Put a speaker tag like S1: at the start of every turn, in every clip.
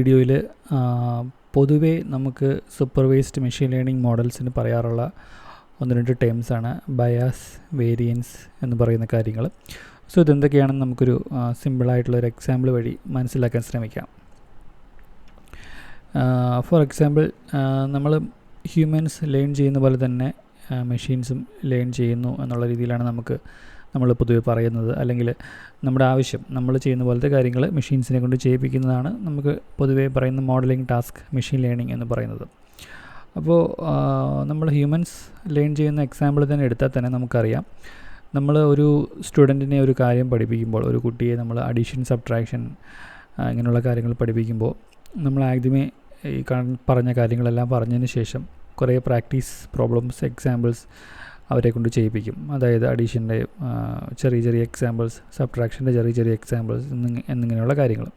S1: വീഡിയോയിൽ പൊതുവേ നമുക്ക് സൂപ്പർവൈസ്ഡ് മെഷീൻ ലേണിംഗ് മോഡൽസിന് പറയാറുള്ള ഒന്ന് രണ്ട് ടേംസാണ് ബയാസ്, വേരിയൻസ് എന്ന് പറയുന്ന കാര്യങ്ങൾ. സോ ഇതെന്തൊക്കെയാണെന്ന് നമുക്കൊരു സിമ്പിളായിട്ടുള്ളൊരു എക്സാമ്പിൾ വഴി മനസ്സിലാക്കാൻ ശ്രമിക്കാം. ഫോർ എക്സാമ്പിൾ, നമ്മൾ ഹ്യൂമൻസ് ലേൺ ചെയ്യുന്ന പോലെ തന്നെ മെഷീൻസും ലേൺ ചെയ്യുന്നു എന്നുള്ള രീതിയിലാണ് നമ്മൾ പൊതുവെ പറയുന്നത്. അല്ലെങ്കിൽ നമ്മുടെ ആവശ്യം, നമ്മൾ ചെയ്യുന്ന പോലത്തെ കാര്യങ്ങൾ മെഷീൻസിനെ കൊണ്ട് ചെയ്യിപ്പിക്കുന്നതാണ് നമുക്ക് പൊതുവേ പറയുന്ന മോഡലിംഗ് ടാസ്ക് മെഷീൻ ലേണിംഗ് എന്ന് പറയുന്നത്. അപ്പോൾ നമ്മൾ ഹ്യൂമൻസ് ലേൺ ചെയ്യുന്ന എക്സാമ്പിൾ തന്നെ എടുത്താൽ തന്നെ നമുക്കറിയാം, നമ്മൾ ഒരു സ്റ്റുഡൻറ്റിനെ ഒരു കാര്യം പഠിപ്പിക്കുമ്പോൾ, ഒരു കുട്ടിയെ നമ്മൾ അഡീഷൻ, സബ്ട്രാക്ഷൻ ഇങ്ങനെയുള്ള കാര്യങ്ങൾ പഠിപ്പിക്കുമ്പോൾ നമ്മൾ ആദ്യമേ ഈ പറഞ്ഞ കാര്യങ്ങളെല്ലാം പറഞ്ഞതിന് ശേഷം കുറേ പ്രാക്ടീസ് പ്രോബ്ലംസ്, എക്സാമ്പിൾസ് അവരെ കൊണ്ട് ചെയ്യിപ്പിക്കും. അതായത് അഡീഷൻ്റെ ചെറിയ ചെറിയ എക്സാമ്പിൾസ്, സബ്ട്രാക്ഷൻ്റെ ചെറിയ ചെറിയ എക്സാമ്പിൾസ് എന്നിങ്ങനെയുള്ള കാര്യങ്ങൾ.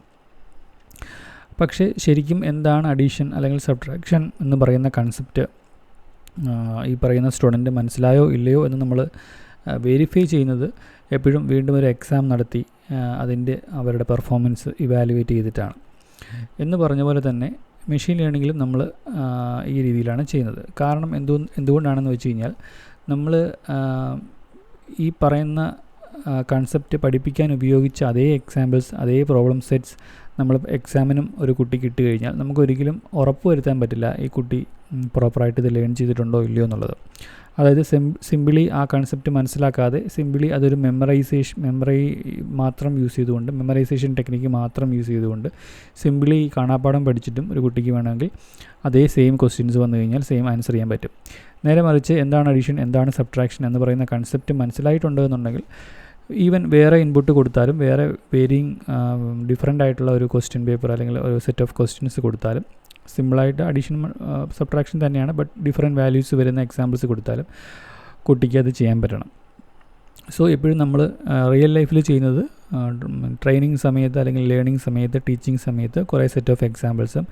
S1: പക്ഷേ ശരിക്കും എന്താണ് അഡീഷൻ അല്ലെങ്കിൽ സബ്ട്രാക്ഷൻ എന്ന് പറയുന്ന കൺസെപ്റ്റ് ഈ പറയുന്ന സ്റ്റുഡൻറ്റ് മനസ്സിലായോ ഇല്ലയോ എന്ന് നമ്മൾ വെരിഫൈ ചെയ്യുന്നത് എപ്പോഴും വീണ്ടും ഒരു എക്സാം നടത്തി അവരുടെ പെർഫോമൻസ് ഇവാലുവേറ്റ് ചെയ്തിട്ടാണ്. എന്ന് പറഞ്ഞ പോലെ തന്നെ മെഷീൻ ലേണിങ്ങിലും നമ്മൾ ഈ രീതിയിലാണ് ചെയ്യുന്നത്. കാരണം എന്തുകൊണ്ടാണെന്ന് വെച്ച് കഴിഞ്ഞാൽ, നമ്മൾ ഈ പറയുന്ന കൺസെപ്റ്റ് പഠിപ്പിക്കാൻ ഉപയോഗിച്ച അതേ എക്സാമ്പിൾസ്, അതേ പ്രോബ്ലം സെറ്റ്സ് നമ്മൾ എക്സാമിനും ഒരു കുട്ടിക്ക് ഇട്ട് കഴിഞ്ഞാൽ നമുക്കൊരിക്കലും ഉറപ്പ് വരുത്താൻ പറ്റില്ല ഈ കുട്ടി പ്രോപ്പറായിട്ട് ഇത് ലേൺ ചെയ്തിട്ടുണ്ടോ ഇല്ലയോ എന്നുള്ളത്. അതായത് സിമ്പിളി ആ കൺസെപ്റ്റ് മനസ്സിലാക്കാതെ സിമ്പിളി അതൊരു മെമ്മറൈസേഷൻ ടെക്നിക്ക് മാത്രം യൂസ് ചെയ്തുകൊണ്ട് സിമ്പിളി കാണാപ്പാഠം പഠിച്ചിട്ടും ഒരു കുട്ടിക്ക് വേണമെങ്കിൽ അതേ സെയിം ക്വസ്റ്റ്യൻസ് വന്നു കഴിഞ്ഞാൽ സെയിം ആൻസർ ചെയ്യാൻ പറ്റും. നേരെ മറിച്ച് എന്താണ് അഡീഷൻ, എന്താണ് സബ്ട്രാക്ഷൻ എന്ന് പറയുന്ന കൺസെപ്റ്റ് മനസ്സിലായിട്ടുണ്ട് എന്നുണ്ടെങ്കിൽ ഈവൻ വേറെ ഇൻപുട്ട് കൊടുത്താലും, വേറെ ഡിഫറെൻ്റ് ആയിട്ടുള്ള ഒരു ക്വസ്റ്റ്യൻ പേപ്പർ അല്ലെങ്കിൽ ഒരു സെറ്റ് ഓഫ് ക്വസ്റ്റ്യൻസ് കൊടുത്താലും, സിമ്പിളായിട്ട് അഡീഷൻ സബ്ട്രാക്ഷൻ തന്നെയാണ്, ബട്ട് ഡിഫറെൻറ്റ് വാല്യൂസ് വരുന്ന എക്സാമ്പിൾസ് കൊടുത്താലും കുട്ടിക്ക് അത് ചെയ്യാൻ പറ്റണം. സോ എപ്പോഴും നമ്മൾ റിയൽ ലൈഫിൽ ചെയ്യുന്നത് ട്രെയിനിങ് സമയത്ത് അല്ലെങ്കിൽ ലേണിംഗ് സമയത്ത്, ടീച്ചിങ് സമയത്ത് കുറേ സെറ്റ് ഓഫ് എക്സാമ്പിൾസും,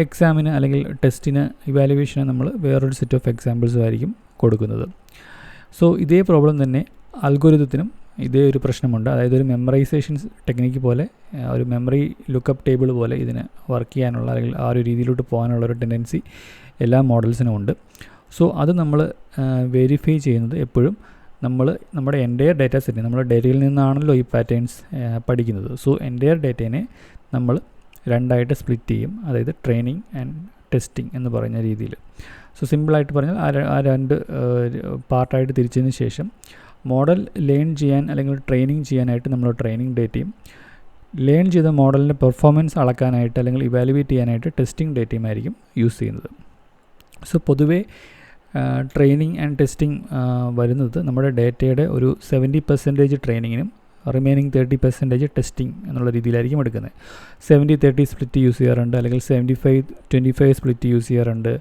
S1: എക്സാമിന് അല്ലെങ്കിൽ ടെസ്റ്റിന്, ഇവാലുവേഷന് നമ്മൾ വേറൊരു സെറ്റ് ഓഫ് എക്സാമ്പിൾസും ആയിരിക്കും കൊടുക്കുന്നത്. സോ ഇതേ പ്രോബ്ലം തന്നെ അൽഗോരിതത്തിനും ഇതേ ഒരു പ്രശ്നമുണ്ട്. അതായത് ഒരു മെമ്മറൈസേഷൻ ടെക്നിക്ക് പോലെ, ഒരു മെമ്മറി ലുക്കപ്പ് ടേബിൾ പോലെ ഇതിന് വർക്ക് ചെയ്യാനുള്ള അല്ലെങ്കിൽ ആ ഒരു രീതിയിലോട്ട് പോകാനുള്ള ഒരു ടെൻഡൻസി എല്ലാ മോഡൽസിനും ഉണ്ട്. സോ അത് നമ്മൾ വെരിഫൈ ചെയ്യുന്നത് എപ്പോഴും നമ്മുടെ എൻ്റയർ ഡാറ്റ സെറ്റ്, നമ്മുടെ ഡേറ്റയിൽ നിന്നാണല്ലോ ഈ പാറ്റേൺസ് പഠിക്കുന്നത്. സോ എൻ്റയർ ഡേറ്റേനെ നമ്മൾ രണ്ടായിട്ട് സ്പ്ലിറ്റ് ചെയ്യും, അതായത് ട്രെയിനിങ് ആൻഡ് ടെസ്റ്റിംഗ് എന്ന് പറയുന്ന രീതിയിൽ. സോ സിമ്പിളായിട്ട് പറഞ്ഞാൽ ആ രണ്ട് പാർട്ടായിട്ട് തിരിച്ചതിന് ശേഷം മോഡൽ ലേൺ ചെയ്യാൻ അല്ലെങ്കിൽ ട്രെയിനിങ് ചെയ്യാനായിട്ട് നമ്മൾ ട്രെയിനിങ് ഡേറ്റയും, ലേൺ ചെയ്ത മോഡലിൻ്റെ പെർഫോമൻസ് അളക്കാനായിട്ട് അല്ലെങ്കിൽ ഇവാലുവേറ്റ് ചെയ്യാനായിട്ട് ടെസ്റ്റിംഗ് ഡേറ്റയും ആയിരിക്കും യൂസ് ചെയ്യുന്നത്. സോ പൊതുവേ ട്രെയിനിങ് ആൻഡ് ടെസ്റ്റിംഗ് വരുന്നത് നമ്മുടെ ഡേറ്റയുടെ ഒരു 70% ട്രെയിനിങ്ങിനും റിമൈനിങ് 30% ടെസ്റ്റിംഗ് എന്നുള്ള രീതിയിലായിരിക്കും എടുക്കുന്നത്. 70-30 സ്പ്ലിറ്റ് യൂസ് ചെയ്യാറുണ്ട്, അല്ലെങ്കിൽ 75-25 സ്പ്ലിറ്റ് യൂസ് ചെയ്യാറുണ്ട്,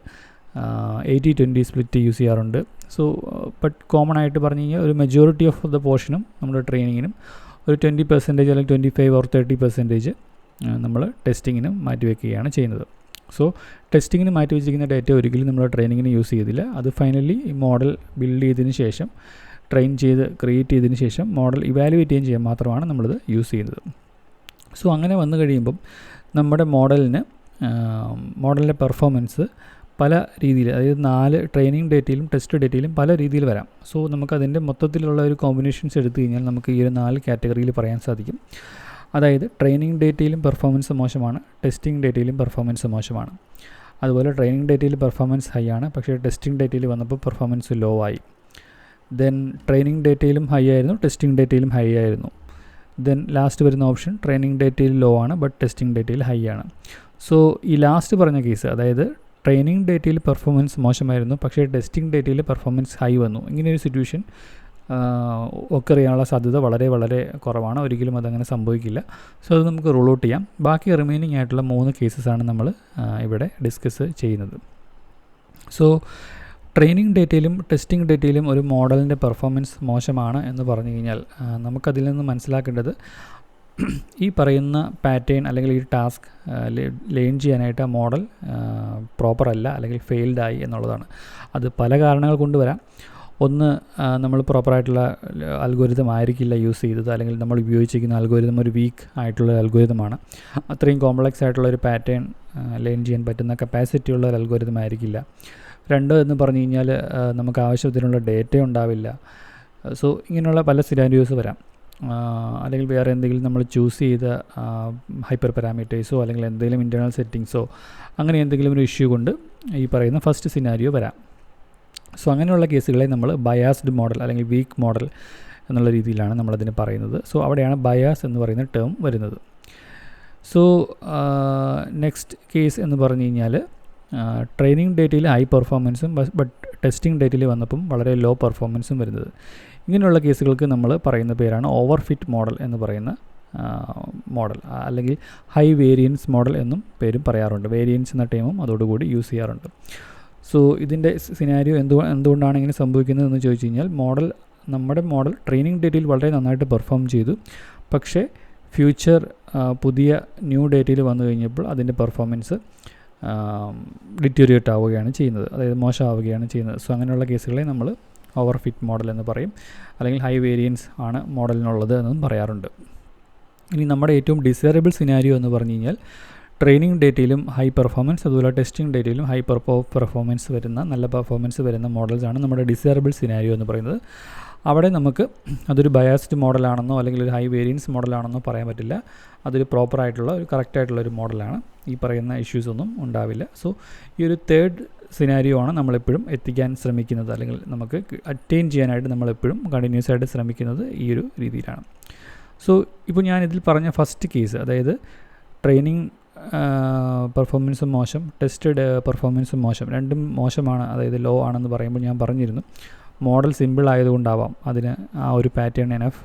S1: 80-20 സ്പ്ലിറ്റ് യൂസ് ചെയ്യാറുണ്ട്. സോ ബട്ട് കോമൺ ആയിട്ട് പറഞ്ഞു കഴിഞ്ഞാൽ ഒരു മെജോറിറ്റി ഓഫ് ദ പോർഷനും നമ്മുടെ ട്രെയിനിങ്ങിനും ഒരു 20% അല്ലെങ്കിൽ 25 or 30% നമ്മൾ ടെസ്റ്റിങ്ങിനും മാറ്റിവെക്കുകയാണ് ചെയ്യുന്നത്. സോ ടെസ്റ്റിങ്ങിന് മാറ്റി വെച്ചിരിക്കുന്ന ഡേറ്റ ഒരിക്കലും നമ്മൾ ട്രെയിനിങ്ങിന് യൂസ് ചെയ്തില്ല. അത് ഫൈനലി ഈ മോഡൽ ബിൽഡ് ചെയ്തതിന് ശേഷം, ക്രിയേറ്റ് ചെയ്തതിന് ശേഷം മോഡൽ ഇവാലുവേറ്റ് ചെയ്യാൻ മാത്രമാണ് നമ്മളിത് യൂസ് ചെയ്യുന്നത്. സോ അങ്ങനെ വന്നു കഴിയുമ്പം നമ്മുടെ മോഡലിൻ്റെ പെർഫോമൻസ് പല രീതിയിൽ, അതായത് 4 ട്രെയിനിങ് ഡേറ്റയിലും ടെസ്റ്റ് ഡേറ്റയിലും പല രീതിയിൽ വരാം. സോ നമുക്കതിൻ്റെ മൊത്തത്തിലുള്ള ഒരു കോമ്പിനേഷൻസ് എടുത്തു കഴിഞ്ഞാൽ നമുക്ക് ഈ ഒരു 4 കാറ്റഗറിയിൽ പറയാൻ സാധിക്കും. അതായത് ട്രെയിനിങ് ഡേറ്റയിലും പെർഫോമൻസ് മോശമാണ്, ടെസ്റ്റിംഗ് ഡേറ്റയിലും പെർഫോമൻസ് മോശമാണ്. അതുപോലെ ട്രെയിനിങ് ഡേറ്റയിൽ പെർഫോമൻസ് ഹൈ ആണ്, പക്ഷേ ടെസ്റ്റിംഗ് ഡേറ്റയിൽ വന്നപ്പോൾ പെർഫോമൻസ് ലോ ആയി. ദെൻ ട്രെയിനിങ് ഡേറ്റയിലും ഹൈ ആയിരുന്നു, ടെസ്റ്റിംഗ് ഡേറ്റയിലും ഹൈ ആയിരുന്നു. ദെൻ ലാസ്റ്റ് വരുന്ന ഓപ്ഷൻ ട്രെയിനിങ് ഡേറ്റയിൽ ലോ ആണ്, ബട്ട് ടെസ്റ്റിംഗ് ഡേറ്റയിൽ ഹൈ ആണ്. സോ ഈ ലാസ്റ്റ് പറഞ്ഞ കേസ്, അതായത് ട്രെയിനിങ് ഡേറ്റയിൽ പെർഫോമൻസ് മോശമായിരുന്നു, പക്ഷേ ടെസ്റ്റിംഗ് ഡേറ്റയിൽ പെർഫോമൻസ് ഹൈ വന്നു, ഇങ്ങനെയൊരു സിറ്റുവേഷൻ ഒക്കെ അറിയാനുള്ള സാധ്യത വളരെ വളരെ കുറവാണ്. ഒരിക്കലും അതങ്ങനെ സംഭവിക്കില്ല. സോ അത് നമുക്ക് റൂൾ ഔട്ട് ചെയ്യാം. ബാക്കി റിമൈനിങ് ആയിട്ടുള്ള 3 കേസസാണ് നമ്മൾ ഇവിടെ ഡിസ്കസ് ചെയ്യുന്നത്. സോ ട്രെയിനിങ് ഡേറ്റയിലും ടെസ്റ്റിംഗ് ഡേറ്റയിലും ഒരു മോഡലിൻ്റെ പെർഫോമൻസ് മോശമാണ് എന്ന് പറഞ്ഞു കഴിഞ്ഞാൽ നമുക്കതിൽ നിന്ന് മനസ്സിലാക്കേണ്ടത് ഈ പറയുന്ന പാറ്റേൺ അല്ലെങ്കിൽ ഈ ടാസ്ക് ലേൺ ചെയ്യാനായിട്ട് ആ മോഡൽ പ്രോപ്പർ അല്ല അല്ലെങ്കിൽ ഫെയിൽഡായി എന്നുള്ളതാണ്. അത് പല കാരണങ്ങൾ കൊണ്ട് വരാം. ഒന്ന് നമ്മൾ പ്രോപ്പറായിട്ടുള്ള അൽഗോരിതം ആയിരിക്കില്ല യൂസ് ചെയ്തത്, അല്ലെങ്കിൽ നമ്മൾ ഉപയോഗിച്ചിരിക്കുന്ന അൽഗോരിതം ഒരു വീക്ക് ആയിട്ടുള്ള അൽഗോരിതമാണ്. അത്രയും കോംപ്ലക്സ് ആയിട്ടുള്ള ഒരു പാറ്റേൺ ലേൺ ചെയ്യാൻ പറ്റുന്ന കപ്പാസിറ്റി ഉള്ള ഒരു അൽഗോരിതം ആയിരിക്കില്ല. 2 എന്ന് പറഞ്ഞു കഴിഞ്ഞാൽ നമുക്ക് ആവശ്യത്തിനുള്ള ഡേറ്റ ഉണ്ടാവില്ല. സോ ഇങ്ങനെയുള്ള പല സിനാരിയോസ് വരാം. അല്ലെങ്കിൽ വേറെ എന്തെങ്കിലും നമ്മൾ ചൂസ് ചെയ്ത ഹൈപ്പർ പാരാമീറ്റേഴ്സോ അല്ലെങ്കിൽ എന്തെങ്കിലും ഇൻറ്റേർണൽ സെറ്റിങ്സോ അങ്ങനെ എന്തെങ്കിലും ഒരു ഇഷ്യൂ കൊണ്ട് ഈ പറയുന്ന ഫസ്റ്റ് സിനാരിയോ വരാം. സോ അങ്ങനെയുള്ള കേസുകളെ നമ്മൾ ബയാസ്ഡ് മോഡൽ അല്ലെങ്കിൽ വീക്ക് മോഡൽ എന്നുള്ള രീതിയിലാണ് നമ്മളതിന് പറയുന്നത്. സോ അവിടെയാണ് ബയാസ് എന്ന് പറയുന്ന ടേം വരുന്നത്. സോ നെക്സ്റ്റ് കേസ് എന്ന് പറഞ്ഞു കഴിഞ്ഞാൽ ട്രെയിനിങ് ഡേറ്റയിൽ ഹൈ പെർഫോമൻസും ബട്ട് ടെസ്റ്റിംഗ് ഡേറ്റയിൽ വന്നപ്പം വളരെ ലോ പെർഫോമൻസും വരുന്നത്. ഇങ്ങനെയുള്ള കേസുകൾക്ക് നമ്മൾ പറയുന്ന പേരാണ് ഓവർ ഫിറ്റ് മോഡൽ എന്ന് പറയുന്ന മോഡൽ, അല്ലെങ്കിൽ ഹൈ വേരിയൻസ് മോഡൽ എന്നും പേരും പറയാറുണ്ട്. വേരിയൻസ് എന്ന ടേമും അതോടുകൂടി യൂസ് ചെയ്യാറുണ്ട്. സോ ഇതിൻ്റെ സിനാരിയോ എന്തുകൊണ്ടാണ് ഇങ്ങനെ സംഭവിക്കുന്നത് എന്ന് ചോദിച്ചു കഴിഞ്ഞാൽ, നമ്മുടെ മോഡൽ ട്രെയിനിങ് ഡേറ്റയിൽ വളരെ നന്നായിട്ട് പെർഫോം ചെയ്തു, പക്ഷേ ഫ്യൂച്ചർ പുതിയ ന്യൂ ഡേറ്റയിൽ വന്നു കഴിഞ്ഞപ്പോൾ അതിൻ്റെ പെർഫോമൻസ് ഡിറ്റീരിയേറ്റ് ആവുകയാണ് ചെയ്യുന്നത്, അതായത് മോശമാവുകയാണ് ചെയ്യുന്നത്. സോ അങ്ങനെയുള്ള കേസുകളെ നമ്മൾ ഓവർ ഫിറ്റ് മോഡൽ എന്ന് പറയും, അല്ലെങ്കിൽ ഹൈ വേരിയൻസ് ആണ് മോഡലിനുള്ളത് എന്നും പറയാറുണ്ട്. ഇനി നമ്മുടെ ഏറ്റവും ഡിസൈറബിൾ സിനാരിയോ എന്ന് പറഞ്ഞു കഴിഞ്ഞാൽ, ട്രെയിനിങ് ഡേറ്റയിലും ഹൈ പെർഫോമൻസ്, അതുപോലെ ടെസ്റ്റിംഗ് ഡേറ്റയിലും ഹൈ പെർഫോമൻസ് വരുന്ന നല്ല പെർഫോമൻസ് വരുന്ന മോഡൽസാണ് നമ്മുടെ ഡിസൈറബിൾ സിനാരിയോ എന്ന് പറയുന്നത്. അവിടെ നമുക്ക് അതൊരു ബയാസ്ഡ് മോഡലാണെന്നോ അല്ലെങ്കിൽ ഒരു ഹൈ വേരിയൻസ് മോഡലാണെന്നോ പറയാൻ പറ്റില്ല. അതൊരു പ്രോപ്പറായിട്ടുള്ള ഒരു കറക്റ്റായിട്ടുള്ളൊരു മോഡലാണ്. ഈ പറയുന്ന ഇഷ്യൂസ് ഒന്നും ഉണ്ടാവില്ല. സോ ഈ ഒരു തേർഡ് സിനാരിയോ ആണ് നമ്മളെപ്പോഴും എത്തിക്കാൻ ശ്രമിക്കുന്നത്, അല്ലെങ്കിൽ നമുക്ക് അറ്റൈൻ ചെയ്യാനായിട്ട് നമ്മളെപ്പോഴും കണ്ടിന്യൂസ് ആയിട്ട് ശ്രമിക്കുന്നത് ഈ ഒരു രീതിയിലാണ്. സോ ഇപ്പോൾ ഞാനിതിൽ പറഞ്ഞ ഫസ്റ്റ് കേസ്, അതായത് ട്രെയിനിങ് പെർഫോമൻസും മോശം, ടെസ്റ്റഡ് പെർഫോമൻസും മോശം, രണ്ടും മോശമാണ്, അതായത് ലോ ആണെന്ന് പറയുമ്പോൾ ഞാൻ പറഞ്ഞിരുന്നു മോഡൽ സിമ്പിൾ ആയതുകൊണ്ടാവാം, അതിന് ആ ഒരു പാറ്റേൺ എനഫ്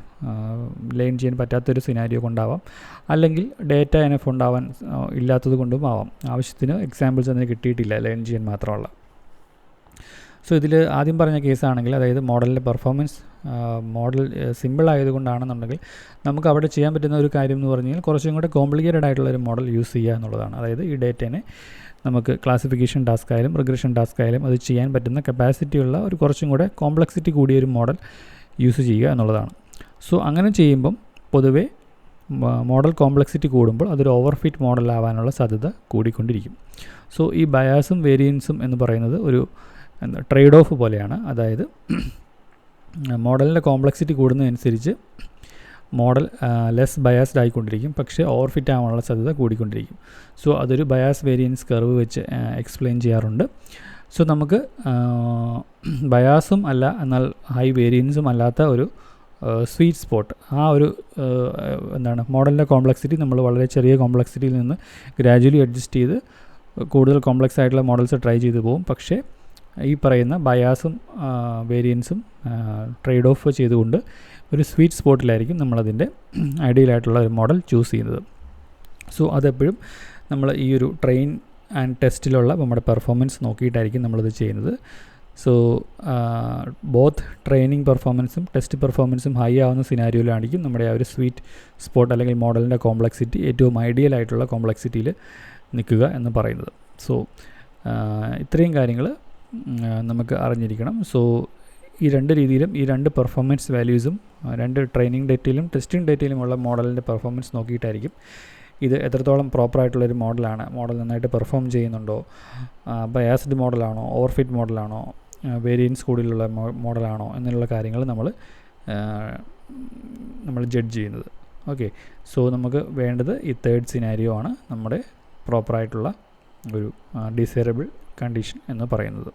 S1: ലേൺ ചെയ്യാൻ പറ്റാത്തൊരു സിനാരിയോ കൊണ്ടാവാം, അല്ലെങ്കിൽ ഡേറ്റ എനഫ് ഉണ്ടാവാൻ ഇല്ലാത്തത് കൊണ്ടും ആവാം. ആവശ്യത്തിന് എക്സാമ്പിൾസ് അതിന് കിട്ടിയിട്ടില്ല ലേൺ ചെയ്യാൻ മാത്രമുള്ള. സോ ഇതിൽ ആദ്യം പറഞ്ഞ കേസാണെങ്കിൽ, അതായത് മോഡലിൻ്റെ പെർഫോമൻസ് മോഡൽ സിമ്പിൾ ആയതുകൊണ്ടാണെന്നുണ്ടെങ്കിൽ നമുക്ക് അവിടെ ചെയ്യാൻ പറ്റുന്ന ഒരു കാര്യം എന്ന് പറഞ്ഞു കഴിഞ്ഞാൽ കുറച്ചും കൂടെ കോംപ്ലിക്കേറ്റഡ് ആയിട്ടുള്ളൊരു മോഡൽ യൂസ് ചെയ്യുക എന്നുള്ളതാണ്. അതായത് ഈ ഡേറ്റേനെ നമുക്ക് ക്ലാസിഫിക്കേഷൻ ടാസ്ക് ആയാലും റിഗ്രഷൻ ടാസ്ക് ആയാലും അത് ചെയ്യാൻ പറ്റുന്ന കപ്പാസിറ്റിയുള്ള ഒരു കുറച്ചും കൂടെ കോംപ്ലക്സിറ്റി കൂടിയൊരു മോഡൽ യൂസ് ചെയ്യുക എന്നുള്ളതാണ്. സോ അങ്ങനെ ചെയ്യുമ്പം പൊതുവേ മോഡൽ കോംപ്ലക്സിറ്റി കൂടുമ്പോൾ അതൊരു ഓവർ ഫിറ്റ് മോഡലാവാനുള്ള സാധ്യത കൂടിക്കൊണ്ടിരിക്കും. സോ ഈ ബയാസും വേരിയൻസും എന്ന് പറയുന്നത് ഒരു ട്രേഡ് ഓഫ് പോലെയാണ്. അതായത് മോഡലിൻ്റെ കോംപ്ലക്സിറ്റി കൂടുന്നതനുസരിച്ച് മോഡൽ ലെസ് ബയാസ്ഡ് ആയിക്കൊണ്ടിരിക്കും, പക്ഷേ ഓവർ ഫിറ്റ് ആവാനുള്ള സാധ്യത കൂടിക്കൊണ്ടിരിക്കും. സോ അതൊരു ബയാസ് വേരിയൻസ് കർവ് വെച്ച് എക്സ്പ്ലെയിൻ ചെയ്യാറുണ്ട്. സോ നമുക്ക് ബയാസും അല്ല എന്നാൽ ഹൈ വേരിയൻസും അല്ലാത്ത ഒരു സ്വീറ്റ് സ്പോട്ട്, ആ ഒരു മോഡലിൻ്റെ കോംപ്ലക്സിറ്റി നമ്മൾ വളരെ ചെറിയ കോംപ്ലക്സിറ്റിയിൽ നിന്ന് ഗ്രാജുവലി അഡ്ജസ്റ്റ് ചെയ്ത് കൂടുതൽ കോംപ്ലക്സ് ആയിട്ടുള്ള മോഡൽസ് ട്രൈ ചെയ്ത് പോകും. പക്ഷേ ഈ പറയുന്ന ബയാസും വേരിയൻസും ട്രേഡ് ഓഫ് ചെയ്തുകൊണ്ട് ഒരു സ്വീറ്റ് സ്പോട്ടിലായിരിക്കും നമ്മളതിൻ്റെ ഐഡിയലായിട്ടുള്ള ഒരു മോഡൽ ചൂസ് ചെയ്യുന്നത്. സോ അതെപ്പോഴും നമ്മൾ ഈ ഒരു ട്രെയിൻ ആൻഡ് ടെസ്റ്റിലുള്ള നമ്മുടെ പെർഫോമൻസ് നോക്കിയിട്ടായിരിക്കും നമ്മളത് ചെയ്യുന്നത്. സോ ബോത്ത് ട്രെയിനിങ് പെർഫോമൻസും ടെസ്റ്റ് പെർഫോമൻസും ഹൈ ആവുന്ന സിനാരിയോയിലായിരിക്കും നമ്മുടെ ആ ഒരു സ്വീറ്റ് സ്പോട്ട് അല്ലെങ്കിൽ മോഡലിൻ്റെ കോംപ്ലക്സിറ്റി ഏറ്റവും ഐഡിയൽ ആയിട്ടുള്ള കോംപ്ലക്സിറ്റിയിൽ നിൽക്കുക എന്ന് പറയുന്നത്. സോ ഇത്രയും കാര്യങ്ങൾ നമുക്ക് അറിഞ്ഞിരിക്കണം. സോ ഈ രണ്ട് രീതിയിലും ഈ രണ്ട് പെർഫോമൻസ് വാല്യൂസും രണ്ട് ട്രെയിനിങ് ഡേറ്റയിലും ടെസ്റ്റിംഗ് ഡേറ്റയിലുമുള്ള മോഡലിൻ്റെ പെർഫോമൻസ് നോക്കിയിട്ടായിരിക്കും ഇത് എത്രത്തോളം പ്രോപ്പറായിട്ടുള്ളൊരു മോഡലാണ്, മോഡൽ നന്നായിട്ട് പെർഫോം ചെയ്യുന്നുണ്ടോ, ബയാസ്ഡ് മോഡലാണോ, ഓവർ ഫിറ്റ് മോഡലാണോ, വേരിയൻസ് കൂടുതലുള്ള മോഡലാണോ എന്നുള്ള കാര്യങ്ങൾ നമ്മൾ ജഡ്ജ് ചെയ്യുന്നത്. ഓക്കെ, സോ നമുക്ക് വേണ്ടത് ഈ തേർഡ് സിനാരിയോ ആണ് നമ്മുടെ പ്രോപ്പറായിട്ടുള്ള ഒരു ഡിസൈറബിൾ കണ്ടീഷൻ എന്ന് പറയുന്നത്.